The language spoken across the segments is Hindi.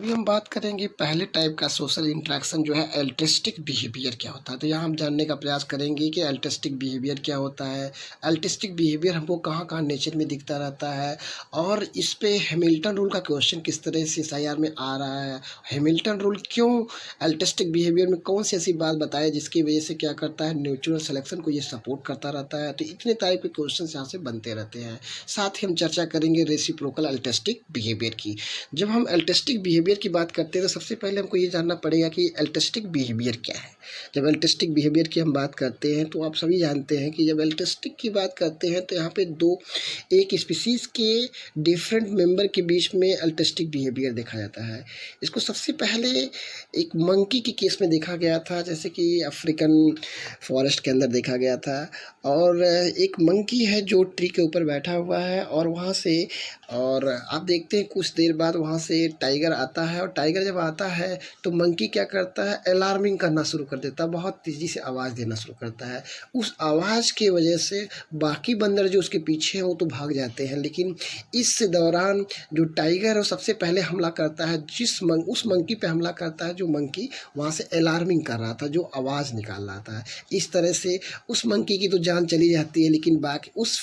अभी हम बात करेंगे पहले टाइप का सोशल इंटरेक्शन जो है एल्ट्रिस्टिक बिहेवियर क्या होता है। तो यहाँ हम जानने का प्रयास करेंगे कि एल्ट्रिस्टिक बिहेवियर क्या होता है, एल्ट्रिस्टिक बिहेवियर हमको कहाँ कहाँ नेचर में दिखता रहता है, और इस पे हैमिल्टन रूल का क्वेश्चन किस तरह से SIR में आ रहा है। हैमिल्टन रूल क्यों एल्ट्रिस्टिक बिहेवियर में कौन सी ऐसी बात बताए जिसकी वजह से क्या करता है, नेचुरल सिलेक्शन को ये सपोर्ट करता रहता है। तो इतने टाइप के क्वेश्चन यहाँ से बनते रहते हैं। साथ ही हम चर्चा करेंगे रेसिप्रोकल एल्ट्रिस्टिक बिहेवियर की। जब हम एल्ट्रिस्टिक बिहेवियर की बात करते हैं तो सबसे पहले हमको ये जानना पड़ेगा कि एल्ट्रिस्टिक बिहेवियर क्या है। जब एल्ट्रिस्टिक बिहेवियर की हम बात करते हैं तो आप सभी जानते हैं कि जब एल्ट्रिस्टिक की बात करते हैं तो यहाँ पे एक स्पीसीज़ के डिफरेंट मेंबर के बीच में एल्ट्रिस्टिक बिहेवियर देखा जाता है। इसको सबसे पहले एक मंकी के केस में देखा गया था, जैसे कि अफ्रीकन फॉरेस्ट के अंदर देखा गया था। और एक मंकी है जो ट्री के ऊपर बैठा हुआ है और वहाँ से और आप देखते हैं कुछ देर बाद वहाँ से टाइगर आता है, और टाइगर जब आता है तो मंकी क्या करता है, अलार्मिंग करना शुरू कर देता है, बहुत तेज़ी से आवाज़ देना शुरू करता है। उस आवाज़ की वजह से बाकी बंदर जो उसके पीछे हैं वो तो भाग जाते हैं, लेकिन इस दौरान जो टाइगर है वो सबसे पहले हमला करता है, उस मंकी पे हमला करता है जो मंकी वहाँ से अलार्मिंग कर रहा था, जो आवाज़ निकाल रहा था। इस तरह से उस मंकी की तो जान चली जाती है, लेकिन बाकी उस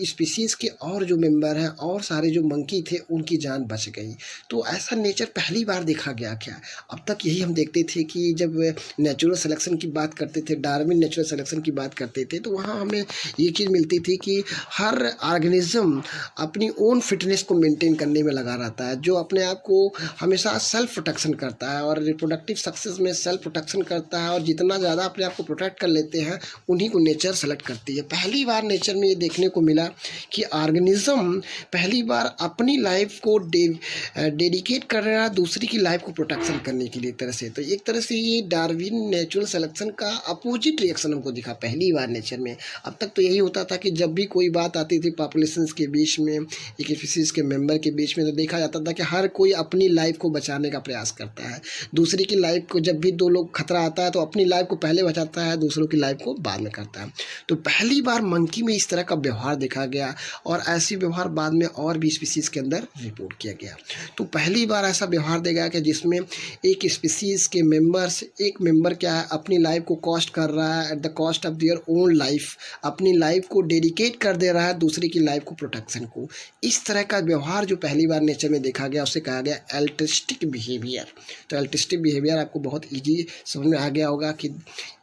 स्पीसीज़ के और जो मेंबर हैं और सारे जो मंकी थे उनकी जान बच गई। तो ऐसा नेचर पहली बार देखा गया क्या? अब तक यही हम देखते थे कि जब नेचुरल सिलेक्शन की बात करते थे, डार्विन नेचुरल सिलेक्शन की बात करते थे, तो वहाँ हमें ये चीज़ मिलती थी कि हर ऑर्गेनिज्म अपनी ओन फिटनेस को मेंटेन करने में लगा रहता है, जो अपने आप को हमेशा सेल्फ प्रोटेक्शन करता है और रिप्रोडक्टिव सक्सेस में सेल्फ प्रोटेक्शन करता है, और जितना ज़्यादा अपने आप को प्रोटेक्ट कर लेते हैं उन्हीं को नेचर सेलेक्ट करती है। पहली बार नेचर में ये देखने को मिला कि ऑर्गेनिज्म पहली बार अपनी लाइफ को डेडिकेट कर रहा है दूसरी की लाइफ को प्रोटेक्शन करने के लिए। तरह से तो एक तरह से ये डार्विन नेचुरल सिलेक्शन का अपोजिट रिएक्शन हमको दिखा पहली बार नेचर में। अब तक तो यही होता था कि जब भी कोई बात आती थी पॉपुलेशंस के बीच में, एक स्पीसीज के मेंबर के बीच में, तो देखा जाता था कि हर कोई अपनी लाइफ को बचाने का प्रयास करता है, दूसरी की लाइफ को जब भी दो लोग खतरा आता है तो अपनी लाइफ को पहले बचाता है, दूसरों की लाइफ को बाद में करता है। तो पहली बार मंकी में इस तरह का व्यवहार देखा गया, और ऐसी व्यवहार बाद में और भी स्पीसीज़ के अंदर रिपोर्ट किया गया। तो पहली बार ऐसा व्यवहार देखा गया कि जिसमें एक स्पीसीज़ के मेंबर्स, एक मेंबर क्या है, अपनी लाइफ को कॉस्ट कर रहा है, at the cost of their own life, अपनी लाइफ को डेडिकेट कर दे रहा है दूसरे की लाइफ को प्रोटेक्शन को। इस तरह का व्यवहार जो पहली बार नेचर में देखा गया उसे कहा गया एल्ट्रिस्टिक बिहेवियर। तो एल्ट्रिस्टिक बिहेवियर आपको बहुत ईजी समझ में आ गया होगा कि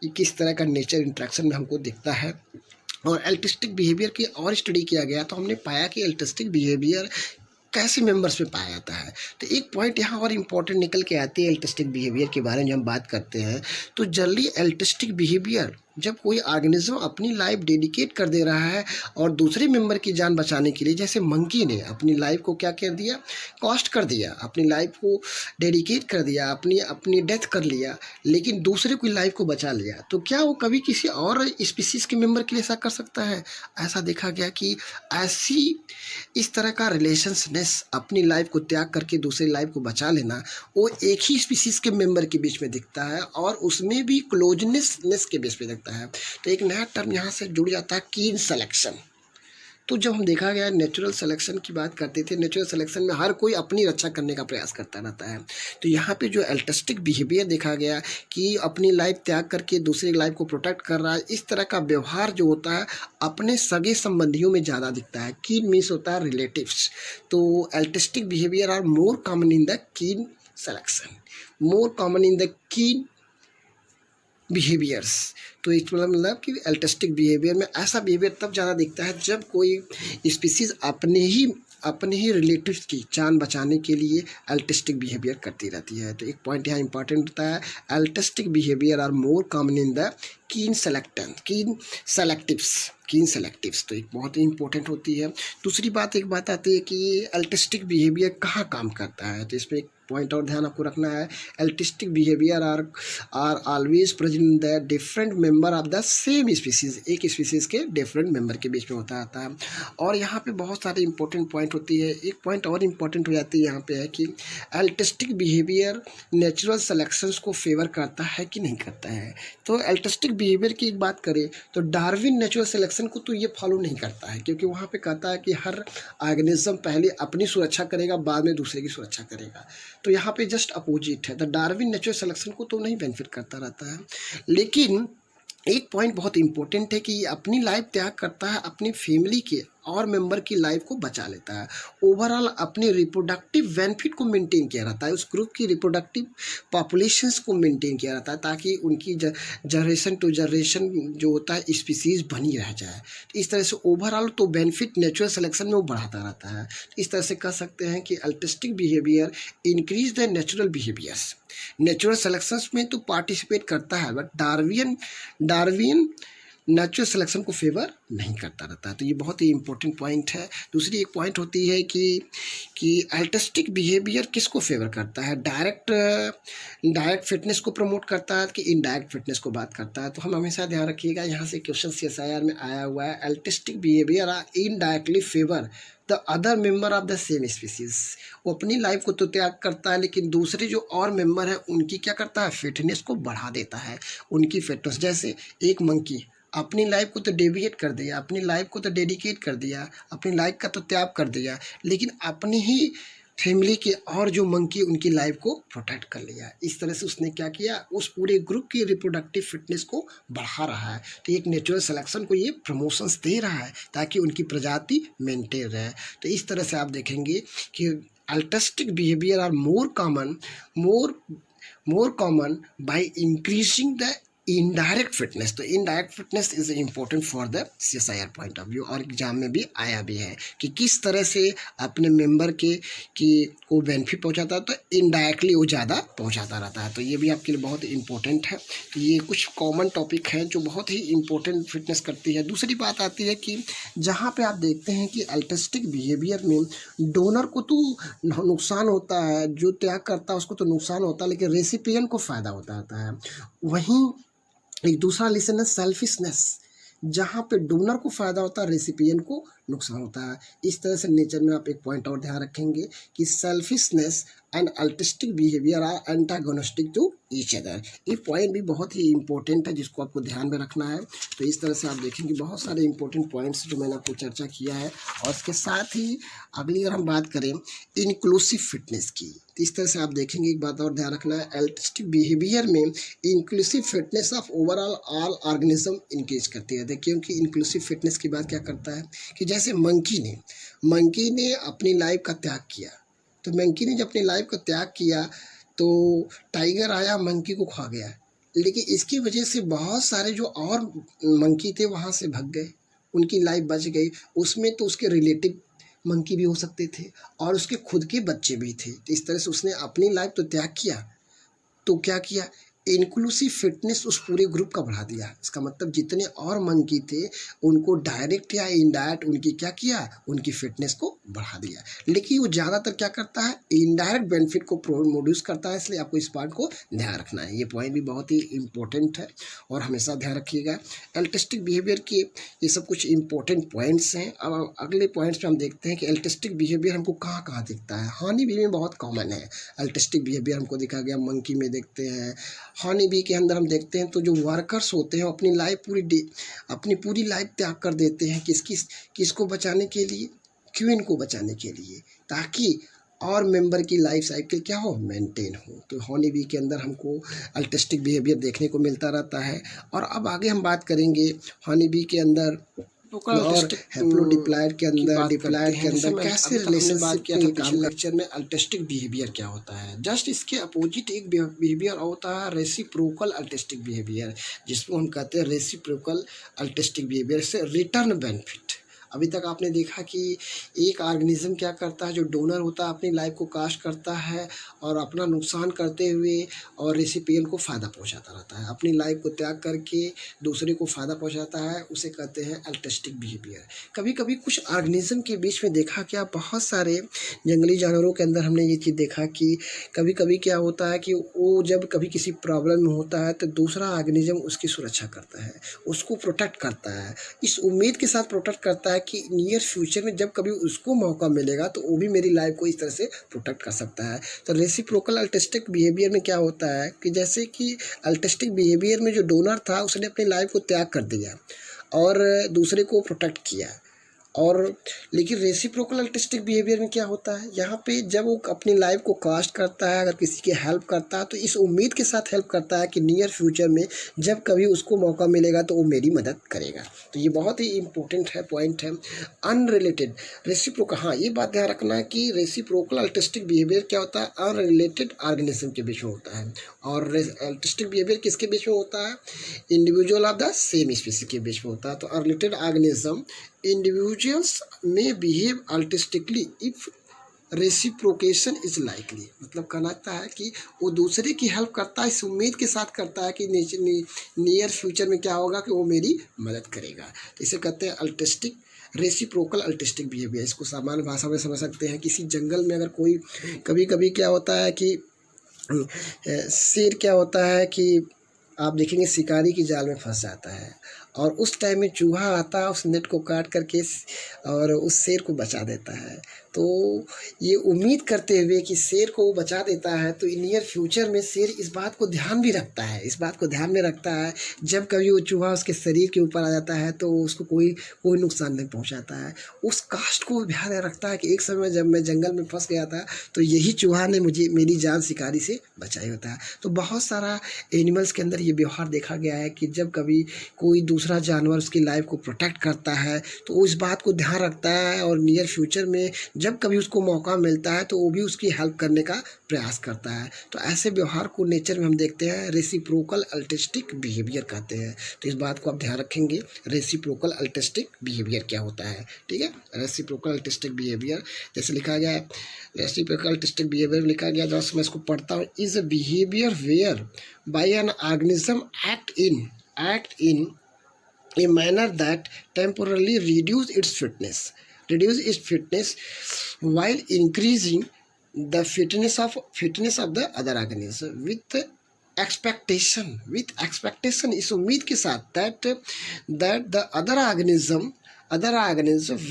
किस तरह का नेचर इंट्रैक्शन में हमको दिखता है। और एल्ट्रिस्टिक बिहेवियर की और स्टडी किया गया तो हमने पाया कि एल्ट्रिस्टिक बिहेवियर कैसे मेंबर्स में पाया जाता है। तो एक पॉइंट यहाँ और इम्पोर्टेंट निकल के आती है एल्ट्रिस्टिक बिहेवियर के बारे में। जब हम बात करते हैं तो जनरली एल्ट्रिस्टिक बिहेवियर जब कोई ऑर्गेनिज्म अपनी लाइफ डेडिकेट कर दे रहा है और दूसरे मेंबर की जान बचाने के लिए, जैसे मंकी ने अपनी लाइफ को क्या कर दिया, कॉस्ट कर दिया, अपनी लाइफ को डेडिकेट कर दिया, अपनी डेथ कर लिया, लेकिन दूसरे की लाइफ को बचा लिया, तो क्या वो कभी किसी और स्पीसीज़ के मेंबर के लिए ऐसा कर सकता है? ऐसा देखा गया कि इस तरह का रिलेशननेस, अपनी लाइफ को त्याग करके दूसरी लाइफ को बचा लेना, वो एक ही स्पीसीज़ के मेंबर के बीच में दिखता है, और उसमें भी क्लोजनेस के बेस पे दिखता है। तो एक नया टर्म यहाँ से जुड़ जाता है, कीन सिलेक्शन। तो जब हम देखा गया नेचुरल सिलेक्शन की बात करते थे, नेचुरल सिलेक्शन में हर कोई अपनी रक्षा करने का प्रयास करता रहता है। तो यहाँ पे जो एल्ट्रिस्टिक बिहेवियर देखा गया कि अपनी लाइफ त्याग करके दूसरी लाइफ को प्रोटेक्ट कर रहा है, इस तरह का व्यवहार जो होता है अपने सगे संबंधियों में ज़्यादा दिखता है। कीन मीन्स होता है रिलेटिव्स। तो altruistic behaviour are more common in the kin selection, more common in the kin behaviours. तो इस मतलब कि एल्ट्रिस्टिक बिहेवियर में ऐसा बिहेवियर तब ज़्यादा दिखता है जब कोई स्पीसीज़ अपने ही रिलेटिव्स की जान बचाने के लिए एल्ट्रिस्टिक बिहेवियर करती रहती है। तो एक पॉइंट यहाँ इंपॉर्टेंट होता है, altruistic behaviour are more common in the kin selectives. तो एक बहुत ही इंपॉर्टेंट होती है। दूसरी बात, एक बात आती है कि एल्ट्रिस्टिक बिहेवियर कहाँ काम करता है। तो इसमें एक पॉइंट और ध्यान आपको रखना है, altruistic behaviour are always present in the different member of the same species. एक स्पीसीज़ के डिफरेंट मेंबर के बीच में होता है। और यहाँ पे बहुत सारे इंपॉर्टेंट पॉइंट होती है। एक पॉइंट और इम्पॉर्टेंट हो जाती है यहाँ पे है कि एल्ट्रिस्टिक बिहेवियर नेचुरल सिलेक्शंस को फेवर करता है कि नहीं करता है। तो एल्ट्रिस्टिक बिहेवियर की एक बात करें तो डार्विन नेचुरल सिलेक्शन को तो ये फॉलो नहीं करता है, क्योंकि वहाँ पे कहता है कि हर ऑर्गेनिज्म पहले अपनी सुरक्षा करेगा, बाद में दूसरे की सुरक्षा करेगा। तो यहाँ पे जस्ट अपोजिट है। द डार्विन नेचुरल सिलेक्शन को तो नहीं बेनिफिट करता रहता है, लेकिन एक पॉइंट बहुत इंपॉर्टेंट है कि ये अपनी लाइफ त्याग करता है, अपनी फैमिली के और मेंबर की लाइफ को बचा लेता है। ओवरऑल अपनी रिप्रोडक्टिव बेनिफिट को मेंटेन किया रहता है, उस ग्रुप की रिप्रोडक्टिव पॉपुलेशंस को मेंटेन किया रहता है, ताकि उनकी जनरेशन टू जनरेशन जो होता है स्पीसीज बनी रह जाए। तो इस तरह से ओवरऑल तो बेनिफिट नेचुरल सिलेक्शन में वो बढ़ाता रहता है। इस तरह से कह सकते हैं कि altruistic behaviour increase the natural behaviours. Natural selections में तो पार्टिसिपेट करता है, बट डार्विन नेचुरल सिलेक्शन को फेवर नहीं करता रहता है। तो ये बहुत ही इंपॉर्टेंट पॉइंट है। दूसरी एक पॉइंट होती है कि अल्टिस्टिक बिहेवियर किसको फेवर करता है, डायरेक्ट फिटनेस को प्रमोट करता है कि इनडायरेक्ट फिटनेस को बात करता है। तो हम हमेशा ध्यान रखिएगा, यहाँ से क्वेश्चन CSIR में आया हुआ है, altruistic behaviour are indirectly favour the other member of the same species. वो अपनी लाइफ को तो त्याग करता है, लेकिन दूसरे जो और मेंबर हैं उनकी क्या करता है, फिटनेस को बढ़ा देता है, उनकी फिटनेस। जैसे एक मंकी अपनी लाइफ को तो डेविएट कर दिया, अपनी लाइफ को तो डेडिकेट कर दिया, अपनी लाइफ का तो त्याग कर दिया, लेकिन अपनी ही फैमिली के और जो मंकी उनकी लाइफ को प्रोटेक्ट कर लिया। इस तरह से उसने क्या किया, उस पूरे ग्रुप की रिप्रोडक्टिव फिटनेस को बढ़ा रहा है। तो एक नेचुरल सिलेक्शन को ये प्रमोशंस दे रहा है ताकि उनकी प्रजाति मेंटेन रहे। तो इस तरह से आप देखेंगे कि altruistic behaviour are more common by increasing the indirect fitness. तो indirect fitness is important for the CSIR point of view, और एग्जाम में भी आया भी है कि किस तरह से अपने मेंबर को बेनिफिट पहुंचाता है, तो इनडायरेक्टली वो ज़्यादा पहुंचाता रहता है। तो ये भी आपके लिए बहुत इंपॉर्टेंट है। तो ये कुछ कॉमन टॉपिक हैं जो बहुत ही इंपॉर्टेंट फिटनेस करती है। दूसरी बात आती है कि जहाँ पे आप देखते हैं कि अल्टिस्टिक बिहेवियर में डोनर को तो नुकसान होता है, जो त्याग करता है उसको तो नुकसान होता है, लेकिन रेसिपिएंट को फ़ायदा होता है। वहीं एक दूसरा लेसन है सेल्फिशनेस, जहाँ पे डोनर को फ़ायदा होता है, रेसिपिएंट को नुकसान होता है। इस तरह से नेचर में आप एक पॉइंट और ध्यान रखेंगे कि selfishness and altruistic behaviour are antagonistic to each other. ये पॉइंट भी बहुत ही इंपॉर्टेंट है जिसको आपको ध्यान में रखना है। तो इस तरह से आप देखेंगे बहुत सारे इंपॉर्टेंट पॉइंट्स जो मैंने आपको चर्चा किया है। और इसके साथ ही अगली अगर हम बात करें इंक्लूसिव फिटनेस की, तो इस तरह से आप देखेंगे एक बात और ध्यान रखना है, अल्टिस्टिक बिहेवियर में inclusive fitness of overall all organism increase करती है। देखिए क्योंकि इंक्लूसिव फिटनेस की बात क्या करता है कि जैसे मंकी ने अपनी लाइफ का त्याग किया, तो मंकी ने जब अपनी लाइफ का त्याग किया तो टाइगर आया मंकी को खा गया, लेकिन इसकी वजह से बहुत सारे जो और मंकी थे वहाँ से भाग गए, उनकी लाइफ बच गई। उसमें तो उसके रिलेटिव मंकी भी हो सकते थे और उसके खुद के बच्चे भी थे। तो इस तरह से उसने अपनी लाइफ तो त्याग किया, तो क्या किया, इंक्लूसिव फिटनेस उस पूरे ग्रुप का बढ़ा दिया। इसका मतलब जितने और मंकी थे उनको डायरेक्ट या इनडायरेक्ट उनकी क्या किया, उनकी फिटनेस को बढ़ा दिया। लेकिन वो ज़्यादातर क्या करता है, इनडायरेक्ट बेनिफिट को प्रोड्यूस करता है, इसलिए आपको इस पॉइंट को ध्यान रखना है। ये पॉइंट भी बहुत ही इंपॉर्टेंट है और हमेशा ध्यान रखिएगा। अल्टिस्टिक बिहेवियर के ये सब कुछ इंपॉर्टेंट पॉइंट्स हैं। अब अगले पॉइंट्स में हम देखते हैं कि अल्टिस्टिक बिहेवियर हमको कहाँ कहाँ दिखता है। हनी बी में बहुत कॉमन है अल्टिस्टिक बिहेवियर, हमको दिखा गया, मंकी में देखते हैं, हनी बी के अंदर हम देखते हैं। तो जो वर्कर्स होते हैं अपनी लाइफ अपनी पूरी लाइफ त्याग कर देते हैं किसको बचाने के लिए, क्वीन को बचाने के लिए, ताकि और मेंबर की लाइफ साइकिल क्या हो, मेंटेन हो। तो हनी बी के अंदर हमको अल्टिस्टिक बिहेवियर देखने को मिलता रहता है। और अब आगे हम बात करेंगे हनी बी के अंदर और हैप्लोडिप्लॉयड के अंदर कैसे रिलेशनशिप के काम लेक्चर में अल्टिस्टिक बिहेवियर क्या होता है। जस्ट इसके अपोजिट एक बिहेवियर होता है रेसिप्रोकल अल्टिस्टिक बिहेवियर, जिसको हम कहते हैं रेसिप्रोकल अल्टिस्टिक बिहेवियर से रिटर्न बेनिफिट। अभी तक आपने देखा कि एक ऑर्गेनिज्म क्या करता है, जो डोनर होता है अपनी लाइफ को कास्ट करता है और अपना नुकसान करते हुए और रेसिपिएंट को फ़ायदा पहुंचाता रहता है, अपनी लाइफ को त्याग करके दूसरे को फ़ायदा पहुंचाता है, उसे कहते हैं अल्टिस्टिक बिहेवियर। कभी कभी कुछ ऑर्गेनिज्म के बीच में देखा क्या, बहुत सारे जंगली जानवरों के अंदर हमने ये चीज़ देखा कि कभी कभी क्या होता है कि वो जब कभी किसी प्रॉब्लम में होता है तो दूसरा ऑर्गेनिज्म उसकी सुरक्षा करता है, उसको प्रोटेक्ट करता है, इस उम्मीद के साथ प्रोटेक्ट करता है कि नियर फ्यूचर में जब कभी उसको मौका मिलेगा तो वो भी मेरी लाइफ को इस तरह से प्रोटेक्ट कर सकता है। तो रेसिप्रोकल अल्टिस्टिक बिहेवियर में क्या होता है कि जैसे कि अल्टिस्टिक बिहेवियर में जो डोनर था उसने अपनी लाइफ को त्याग कर दिया और दूसरे को प्रोटेक्ट किया, और लेकिन रेसिप्रोकल अल्ट्रिस्टिक बिहेवियर में क्या होता है, यहाँ पे जब वो अपनी लाइफ को कास्ट करता है, अगर किसी की हेल्प करता है तो इस उम्मीद के साथ हेल्प करता है कि नियर फ्यूचर में जब कभी उसको मौका मिलेगा तो वो मेरी मदद करेगा। तो ये बहुत ही इम्पोर्टेंट है, पॉइंट है। अनरिलेटेड रेसिप्रोकल, हाँ ये बात ध्यान रखना है कि रेसिप्रोकल अल्ट्रिस्टिक बिहेवियर क्या होता है, अनरिलेटेड ऑर्गेनिज्म के बीच में होता है। और अल्ट्रिस्टिक बिहेवियर किसके बीच में होता है, individual of the same species के बीच में होता है। तो unrelated organism individuals may behave altruistically if reciprocation is likely, मतलब कहना चाहता है कि वो दूसरे की हेल्प करता है, इस उम्मीद के साथ करता है कि नियर फ्यूचर में क्या होगा कि वो मेरी मदद करेगा। तो इसे कहते हैं अल्ट्रिस्टिक रेसिप्रोकल अल्ट्रिस्टिक बिहेवियर। इसको सामान्य भाषा में समझ सकते हैं, किसी जंगल में अगर कोई कभी कभी क्या होता है कि शेर क्या होता है कि आप देखेंगे शिकारी की जाल में फंस जाता है और उस टाइम में चूहा आता है, उस नेट को काट करके और उस शेर को बचा देता है। तो ये उम्मीद करते हुए कि शेर को वो बचा देता है, तो नियर फ्यूचर में शेर इस बात को ध्यान भी रखता है, इस बात को ध्यान में रखता है जब कभी वो चूहा उसके शरीर के ऊपर आ जाता है तो उसको कोई नुकसान नहीं पहुंचाता है। उस कास्ट को ध्यान रखता है कि एक समय जब मैं जंगल में फंस गया था तो यही चूहा ने मेरी जान शिकारी से बचाई होता है। तो बहुत सारा एनिमल्स के अंदर ये व्यवहार देखा गया है कि जब कभी कोई दूसरा जानवर उसकी लाइफ को प्रोटेक्ट करता है तो वो इस बात को ध्यान रखता है और नियर फ्यूचर में जब कभी उसको मौका मिलता है तो वो भी उसकी हेल्प करने का प्रयास करता है। तो ऐसे व्यवहार को नेचर में हम देखते हैं रेसिप्रोकल अल्ट्रिस्टिक बिहेवियर कहते हैं। तो इस बात को आप ध्यान रखेंगे, रेसिप्रोकल अल्ट्रिस्टिक बिहेवियर क्या होता है। ठीक है, रेसिप्रोकल अल्ट्रिस्टिक बिहेवियर जैसे लिखा गया है, रेसिप्रोकल अल्ट्रिस्टिक बिहेवियर लिखा गया, जब मैं इसको पढ़ता हूँ, is a behaviour where by an organism act in a manner that temporarily reduce its fitness while increasing the fitness of the other organism with expectation, इस उम्मीद के साथ that the other organism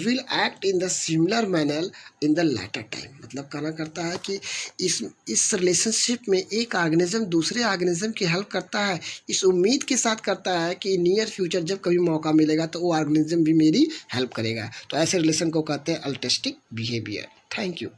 will act in the similar manner in the later time। मतलब कहना करता है कि इस रिलेशनशिप में एक ऑर्गेनिज्म दूसरे ऑर्गेनिज्म की हेल्प करता है, इस उम्मीद के साथ करता है कि नियर फ्यूचर जब कभी मौका मिलेगा तो वो ऑर्गेनिज्म भी मेरी हेल्प करेगा। तो ऐसे रिलेशन को कहते हैं अल्ट्रिस्टिक बिहेवियर। Thank you.